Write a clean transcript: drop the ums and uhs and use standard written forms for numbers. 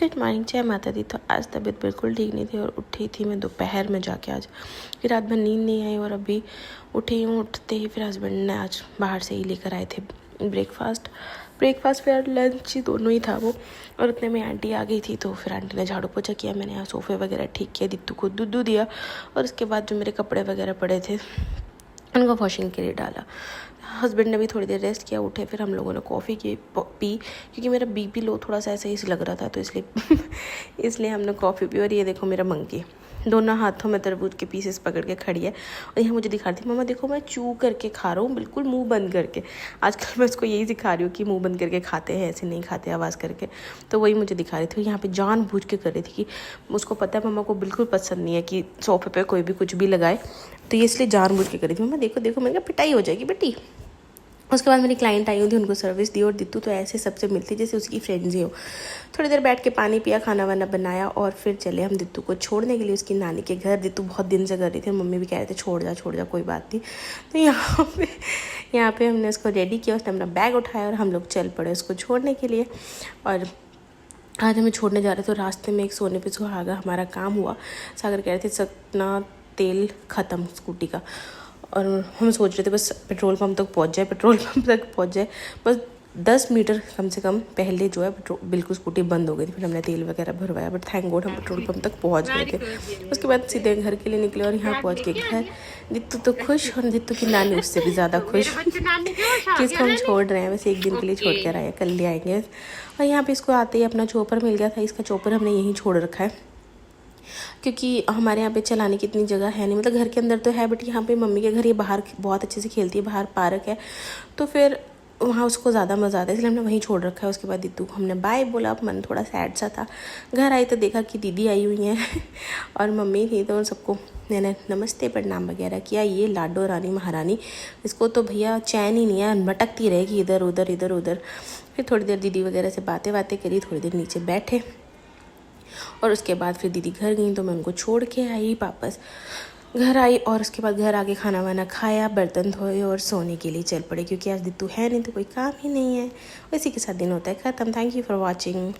Good morning, जय माता दी। तो आज तबीयत बिल्कुल ठीक नहीं थी और उठी थी मैं दोपहर में जाके आज, फिर रात भर नींद नहीं आई और अभी उठी हूँ। उठते ही फिर हस्बैंड ने आज बाहर से ही लेकर आए थे ब्रेकफास्ट फिर लंच दोनों ही था वो। और उतने में आंटी आ गई थी तो फिर आंटी ने झाड़ू पोछा किया, मैंने यहाँ सोफ़े वगैरह ठीक किया, दित्तू को दूध दिया और उसके बाद जो मेरे कपड़े वगैरह पड़े थे उनको वॉशिंग के लिए डाला। हस्बैंड ने भी थोड़ी देर रेस्ट किया, उठे फिर हम लोगों ने कॉफ़ी पी क्योंकि मेरा बीपी लो थोड़ा सा ऐसे ही लग रहा था तो इसलिए हमने कॉफ़ी पी। और ये देखो मेरा मंकी दोनों हाथों में तरबूज के पीसेस पकड़ के खड़ी है और यहाँ मुझे दिखा रही थी, मम्मा देखो मैं चू करके खा रहा हूँ, बिल्कुल मुंह बंद करके। आजकल मैं उसको यही सिखा रही हूँ कि मुंह बंद करके खाते हैं, ऐसे नहीं खाते आवाज़ करके। तो वही मुझे दिखा रही थी, यहाँ पे जानबूझ के कर रही थी कि उसको पता है मम्मा को बिल्कुल पसंद नहीं है कि सोफे पे कोई भी कुछ भी लगाए, तो ये इसलिए जानबूझ के कर रही थी। मम्मा देखो देखो, मैंने कहा पिटाई हो जाएगी बेटी। उसके बाद मेरी क्लाइंट आई हुई थी, उनको सर्विस दी और दित्तू तो ऐसे सबसे मिलती जैसे उसकी फ्रेंड्स ही हो। थोड़ी देर बैठ के पानी पिया, खाना वाना बनाया और फिर चले हम दित्तू को छोड़ने के लिए उसकी नानी के घर। दित्तू बहुत दिन से कर रही थी, मम्मी भी कह रहे थे छोड़ जा कोई बात नहीं। तो यहाँ पे हमने उसको रेडी किया, उसने अपना बैग उठाया और हम लोग चल पड़े उसको छोड़ने के लिए। और आज हमें छोड़ने जा रहे थे, तो रास्ते में एक सोने पे सुहागा हमारा काम हुआ। सागर कह रहे थे सतना तेल ख़त्म स्कूटी का, और हम सोच रहे थे बस पेट्रोल पंप तक पहुंच जाए, बस 10 मीटर कम से कम पहले जो है बिल्कुल स्कूटी बंद हो गई थी। फिर हमने तेल वगैरह भरवाया, बट थैंक गॉड हम पेट्रोल पंप तक पहुंच गए थे। उसके बाद सीधे घर के लिए निकले और यहाँ पहुंच के घर दित्तू तो खुश और दित्तू की नानी उससे भी ज़्यादा खुश कि इसको हम छोड़ रहे हैं। वैसे एक दिन के लिए छोड़ कर आए, कल ले आएंगे। और यहाँ पे इसको आते ही अपना चॉपर मिल गया था, इसका चॉपर हमने यहीं छोड़ रखा है क्योंकि हमारे यहाँ पे चलाने की इतनी जगह है नहीं। मतलब घर के अंदर तो है बट यहाँ पे मम्मी के घर ये बाहर बहुत अच्छे से खेलती है, बाहर पार्क है तो फिर वहाँ उसको ज़्यादा मज़ा आता है, इसलिए हमने वहीं छोड़ रखा है। उसके बाद दित्तू को हमने बाय बोला, अब मन थोड़ा सैड सा था। घर आई तो देखा कि दीदी आई हुई हैं और मम्मी थी, तो सबको मैंने नमस्ते प्रणाम वगैरह किया। ये लाडो रानी महारानी, इसको तो भैया चैन ही नहीं है, भटकती रहेगी इधर उधर। फिर थोड़ी देर दीदी वगैरह से बातें करी, थोड़ी देर नीचे बैठे और उसके बाद फिर दीदी घर गई तो मैं उनको छोड़ के आई, वापस घर आई और उसके बाद घर आके खाना वाना खाया, बर्तन धोए और सोने के लिए चल पड़े क्योंकि आज दित्तू है नहीं तो कोई काम ही नहीं है। इसी के साथ दिन होता है ख़त्म। Thank you for watching.